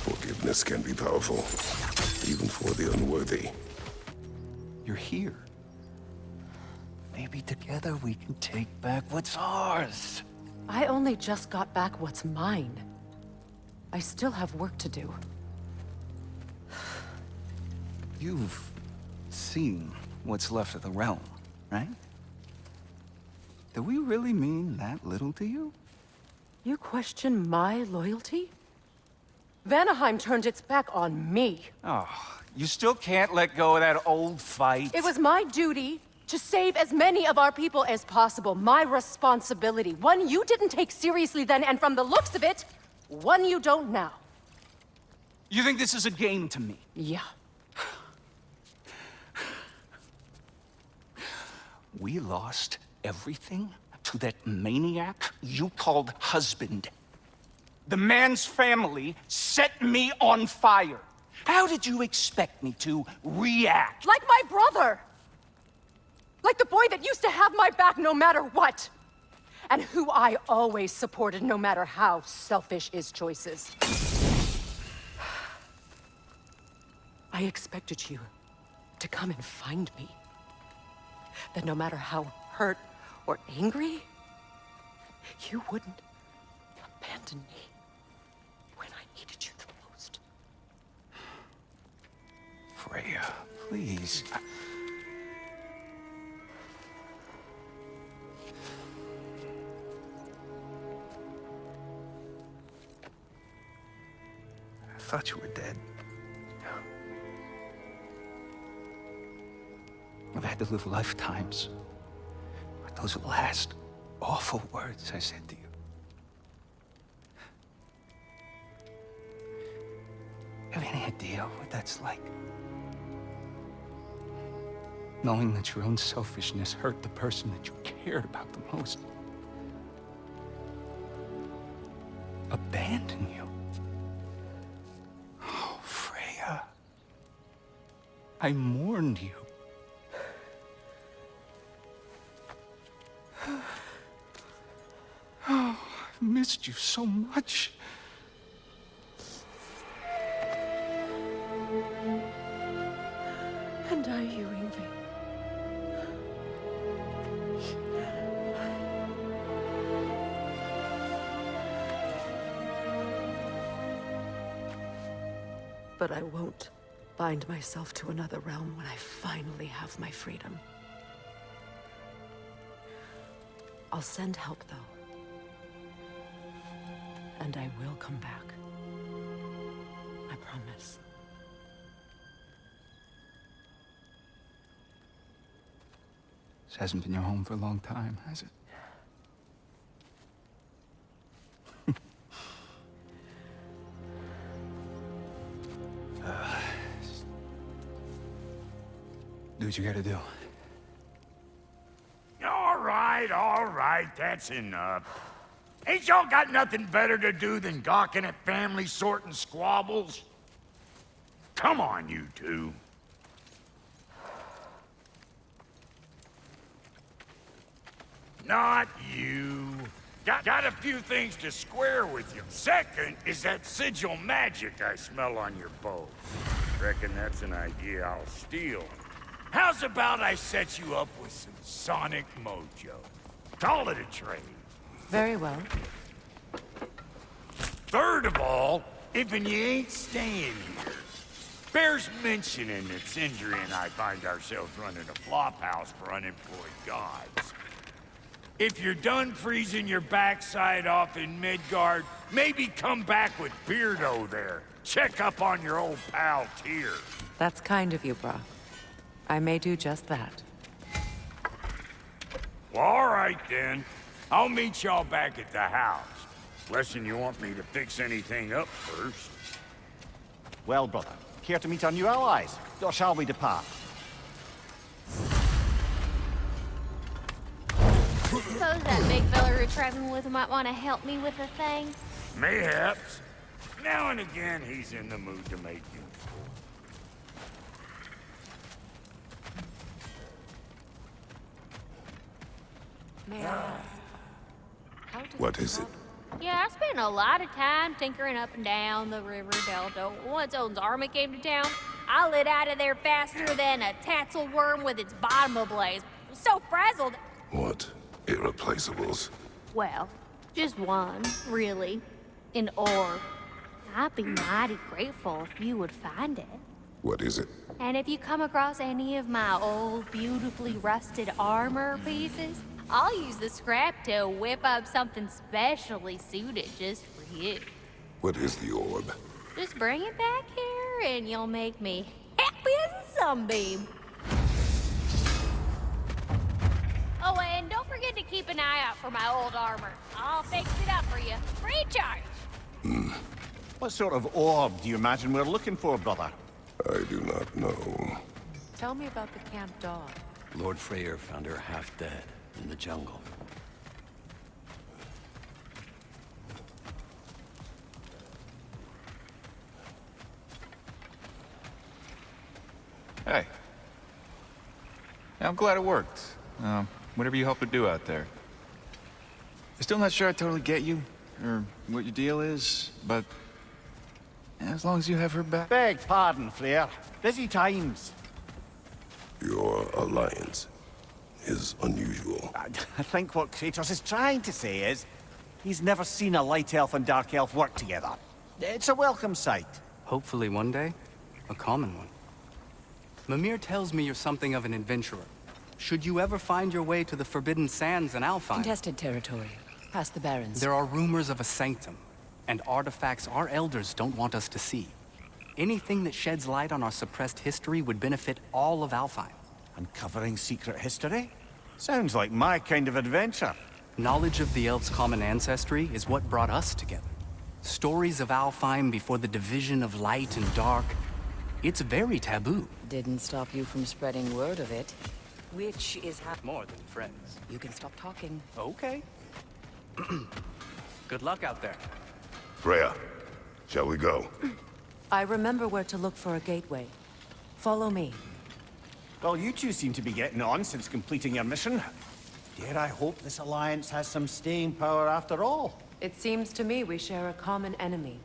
Forgiveness can be powerful, even for the unworthy. You're here. Maybe together we can take back what's ours. I only just got back what's mine. I still have work to do. You've seen what's left of the realm, right? Do we really mean that little to you? You question my loyalty? Vanaheim turned its back on me. Oh, you still can't let go of that old fight? It was my duty to save as many of our people as possible. My responsibility. One you didn't take seriously then, and from the looks of it, one you don't now. You think this is a game to me? Yeah. We lost everything to that maniac you called husband. The man's family set me on fire. How did you expect me to react? Like my brother! Like the boy that used to have my back no matter what! And who I always supported no matter how selfish his choices. I expected you to come and find me. That no matter how hurt or angry, you wouldn't abandon me when I needed you the most. Freya, please. I thought you were dead. I've had to live lifetimes with those last awful words I said to you. You have any idea what that's like? Knowing that your own selfishness hurt the person that you cared about the most. Abandon you. Oh, Freya. I mourned you. Oh, I've missed you so much. And I, you, Yngvi. But I won't bind myself to another realm when I finally have my freedom. I'll send help, though. And I will come back. I promise. This hasn't been your home for a long time, has it? Do what you gotta do. All right, that's enough. Ain't y'all got nothing better to do than gawking at family sorting squabbles? Come on, you two. Not you. Got a few things to square with you. Second is that sigil magic I smell on your bow. Reckon that's an idea I'll steal. How's about I set you up with some sonic mojo? Call it a trade. Very well. Third of all, if you ain't staying here, bears mentioning that Sindri and I find ourselves running a flop house for unemployed gods. If you're done freezing your backside off in Midgard, maybe come back with Beardo there. Check up on your old pal Tyr. That's kind of you, brah. I may do just that. Well, all right then. I'll meet y'all back at the house. Lesson you want me to fix anything up first. Well, brother, care to meet our new allies? Or shall we depart? Suppose that big fella we're traveling with might want to help me with a thing. Mayhaps. Now and again, he's in the mood to make you. May I? What is it? Yeah, I spent a lot of time tinkering up and down the river delta. Once Odin's army came to town, I lit out of there faster than a tassel worm with its bottom ablaze. So frazzled. What? Irreplaceables? Well, just one, really. An orb. I'd be mighty grateful if you would find it. What is it? And if you come across any of my old, beautifully rusted armor pieces, I'll use the scrap to whip up something specially suited just for you. What is the orb? Just bring it back here and you'll make me happy as a sunbeam. Oh, and don't forget to keep an eye out for my old armor. I'll fix it up for you, free of charge. What sort of orb do you imagine we're looking for, brother? I do not know. Tell me about the camp dog. Lord Freyr found her half dead in the jungle. Hey. Yeah, I'm glad it worked. Whatever you helped her do out there. I'm still not sure I totally get you, or what your deal is, but as long as you have her back. Beg pardon, Freyr. Busy times. Your alliance is unusual. I think what Kratos is trying to say is, he's never seen a light elf and dark elf work together. It's a welcome sight. Hopefully one day, a common one. Mimir tells me you're something of an adventurer. Should you ever find your way to the Forbidden Sands in Alfheim, Contested territory. Past the Barrens. there are rumors of a sanctum, and artifacts our elders don't want us to see. Anything that sheds light on our suppressed history would benefit all of Alfheim. Uncovering secret history? Sounds like my kind of adventure. Knowledge of the elves' common ancestry is what brought us together. Stories of Alfheim before the division of light and dark. It's very taboo. Didn't stop you from spreading word of it. Which is how... More than friends. You can stop talking. Okay. Good luck out there. Freya, shall we go? I remember where to look for a gateway. Follow me. Well, you two seem to be getting on since completing your mission. Dare I hope this alliance has some staying power after all? It seems to me we share a common enemy.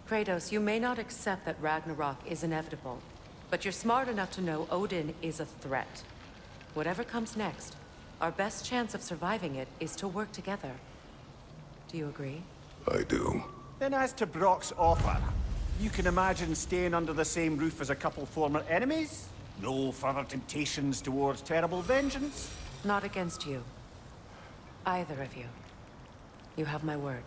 Kratos, you may not accept that Ragnarok is inevitable, but you're smart enough to know Odin is a threat. Whatever comes next, our best chance of surviving it is to work together. Do you agree? I do. Then as to Brock's offer, you can imagine staying under the same roof as a couple former enemies? No further temptations towards terrible vengeance? Not against you. Either of you. You have my word.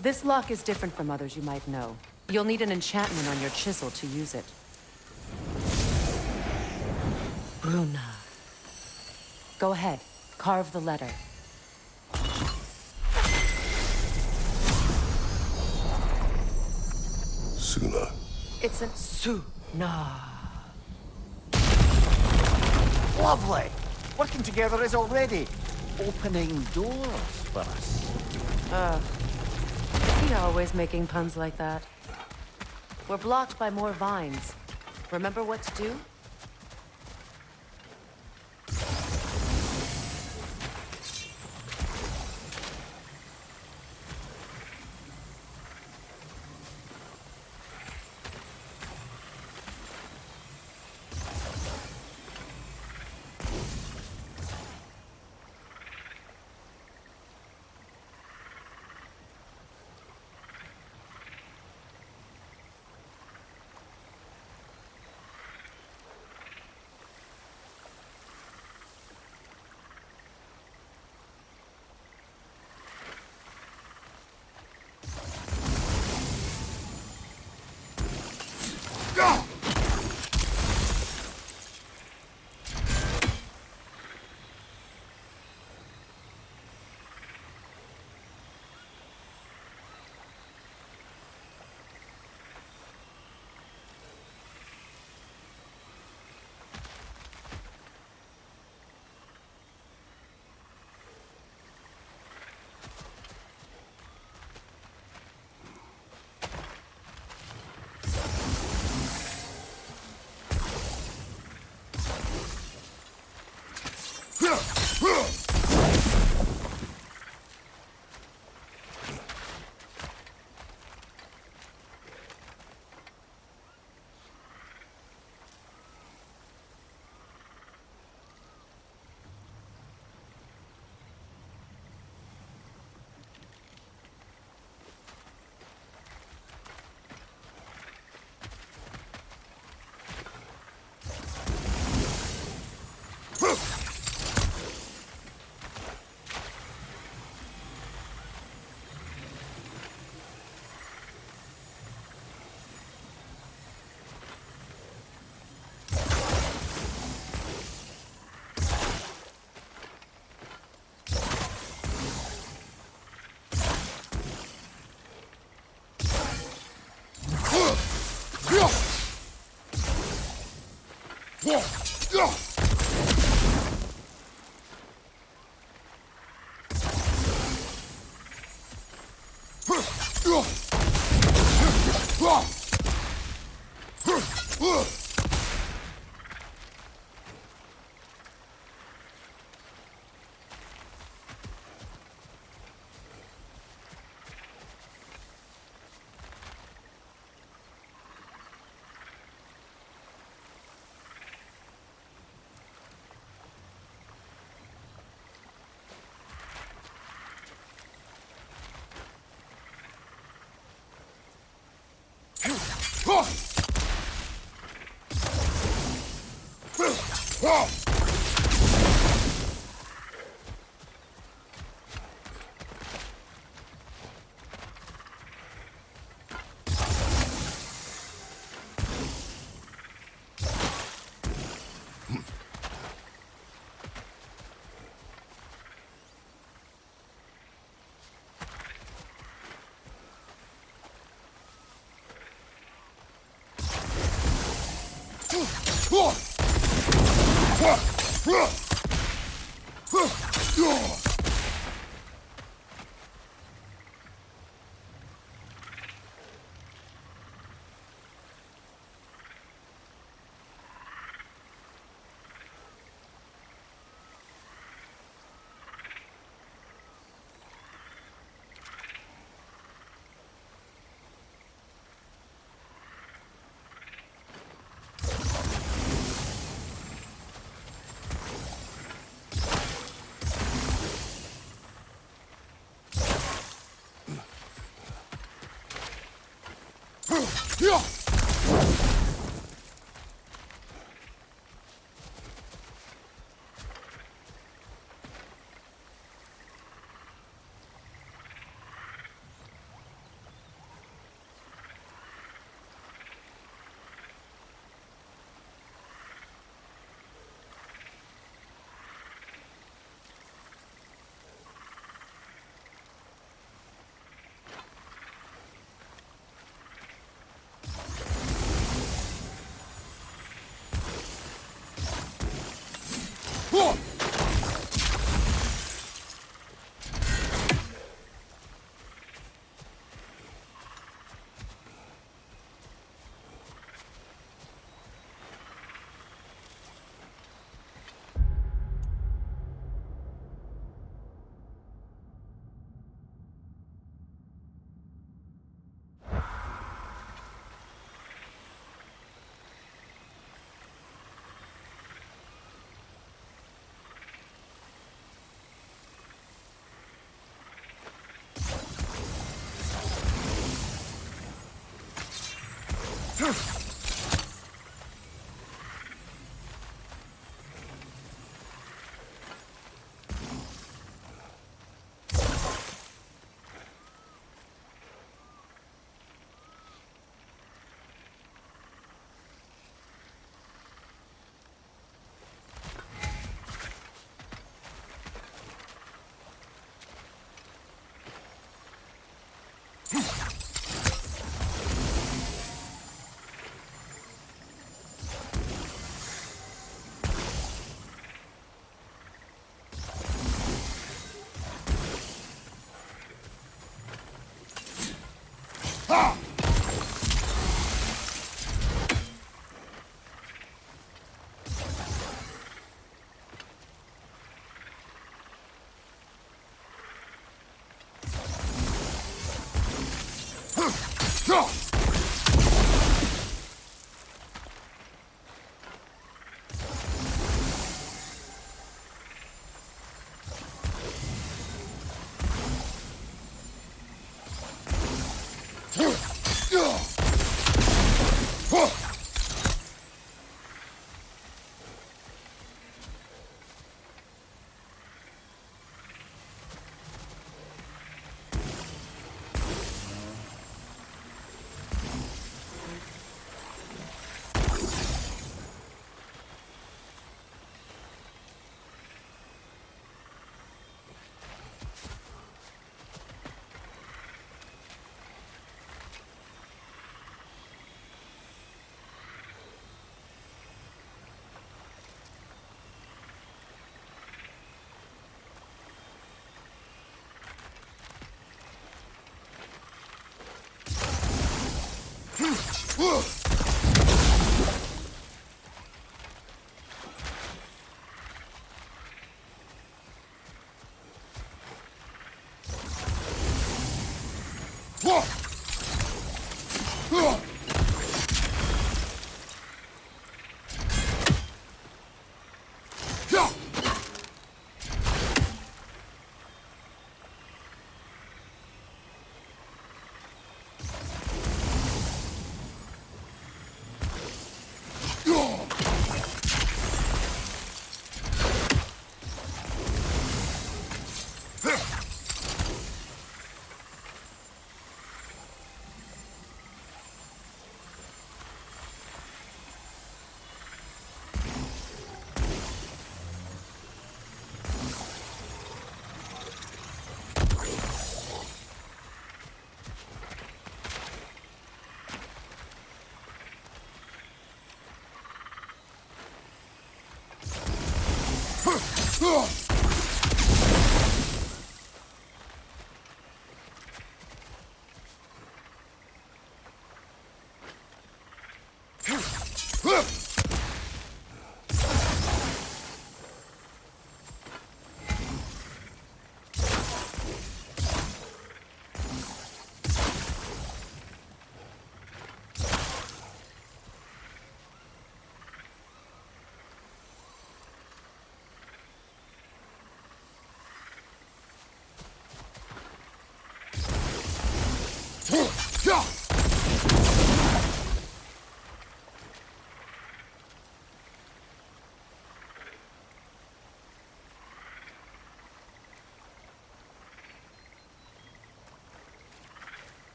This lock is different from others you might know. You'll need an enchantment on your chisel to use it. Bruna. Go ahead. Carve the letter. Suna. It's a Suna. Lovely! Working together is already opening doors for us. Is he always making puns like that? We're blocked by more vines. Remember what to do?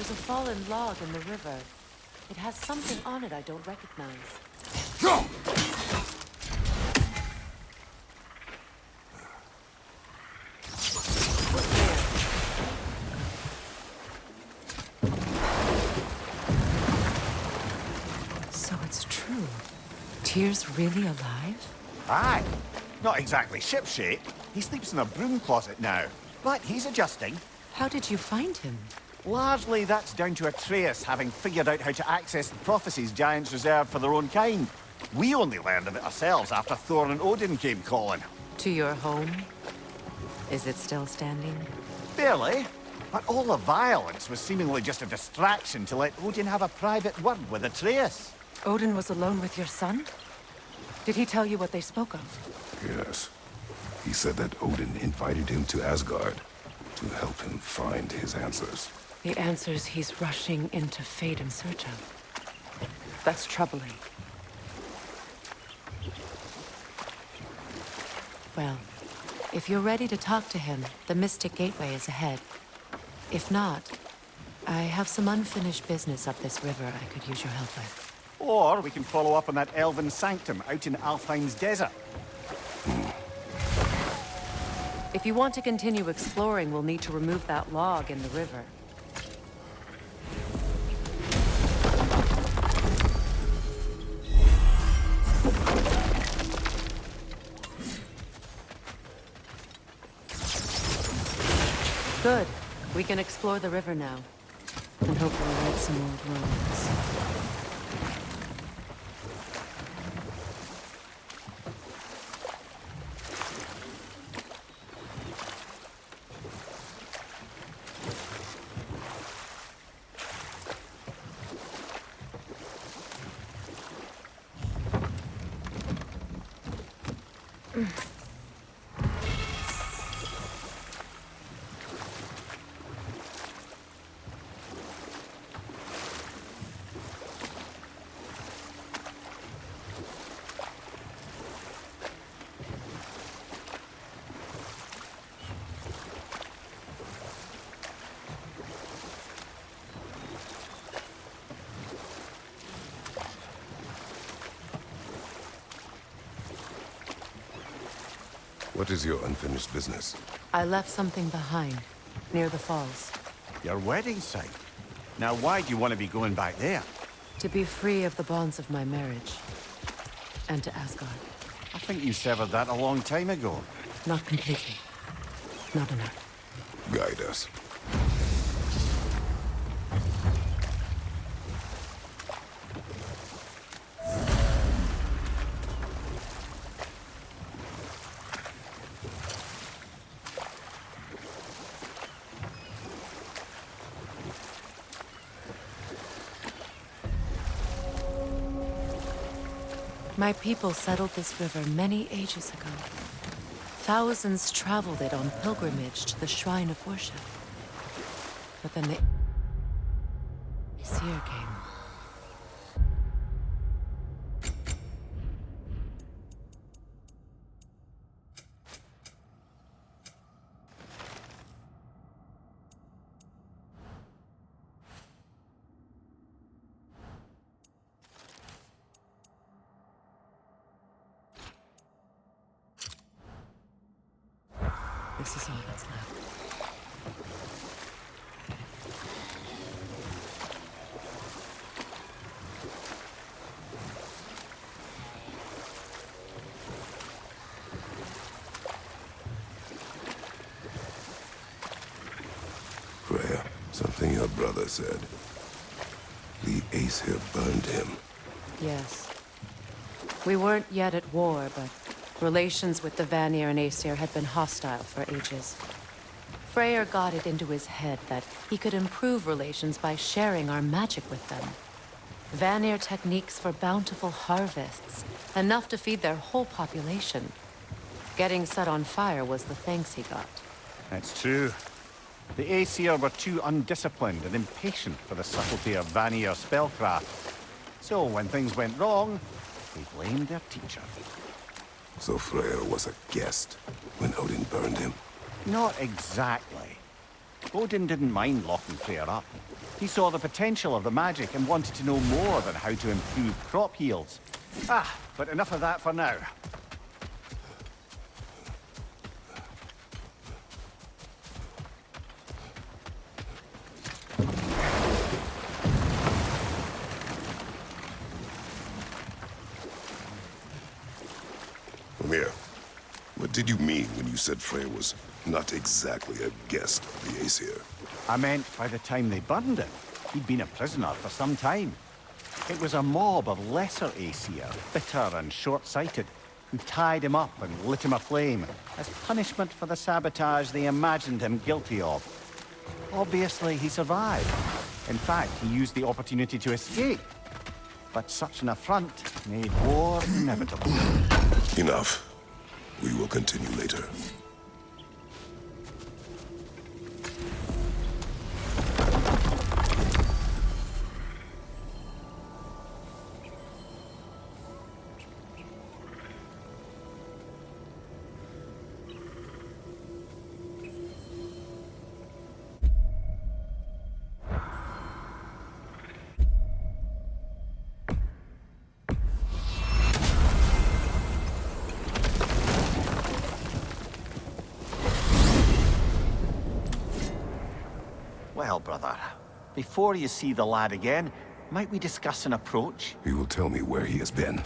There's a fallen log in the river. It has something on it I don't recognize. So it's true. Tyr's really alive? Aye. Not exactly shipshape. He sleeps in a broom closet now. But he's adjusting. How did you find him? Largely, that's down to Atreus having figured out how to access the prophecies giants reserve for their own kind. We only learned of it ourselves after Thor and Odin came calling. To your home? Is it still standing? Barely. But all the violence was seemingly just a distraction to let Odin have a private word with Atreus. Odin was alone with your son? Did he tell you what they spoke of? Yes. He said that Odin invited him to Asgard to help him find his answers. The answers he's rushing into fate in search of. That's troubling. Well, if you're ready to talk to him, the Mystic Gateway is ahead. If not, I have some unfinished business up this river I could use your help with. Or we can follow up on that elven sanctum out in Alfheim's desert. If you want to continue exploring, we'll need to remove that log in the river. Good. We can explore the river now. And hopefully right some old ruins. What is your unfinished business? I left something behind, near the falls. Your wedding site. Now why do you want to be going back there? To be free of the bonds of my marriage. And to Asgard. I think you severed that a long time ago. Not completely. Not enough. Guide us. My people settled this river many ages ago. Thousands traveled it on pilgrimage to the shrine of worship. But then the Aesir came. This is all that's left. Freya, something your brother said. The Aesir burned him. Yes. We weren't yet at war, but relations with the Vanir and Aesir had been hostile for ages. Freyr got it into his head that he could improve relations by sharing our magic with them. Vanir techniques for bountiful harvests, enough to feed their whole population. Getting set on fire was the thanks he got. That's true. The Aesir were too undisciplined and impatient for the subtlety of Vanir spellcraft. So when things went wrong, they blamed their teacher. So Freya was a guest when Odin burned him? Not exactly. Odin didn't mind locking Freyr up. He saw the potential of the magic and wanted to know more than how to improve crop yields. But enough of that for now. Mimir, what did you mean when you said Freya was Not exactly a guest of the Aesir. I meant by the time they burned him, he'd been a prisoner for some time. It was a mob of lesser Aesir, bitter and short-sighted, who tied him up and lit him aflame as punishment for the sabotage they imagined him guilty of. Obviously, he survived. In fact, he used the opportunity to escape. But such an affront made war inevitable. Enough. We will continue later. Well, brother, before you see the lad again, might we discuss an approach? He will tell me where he has been.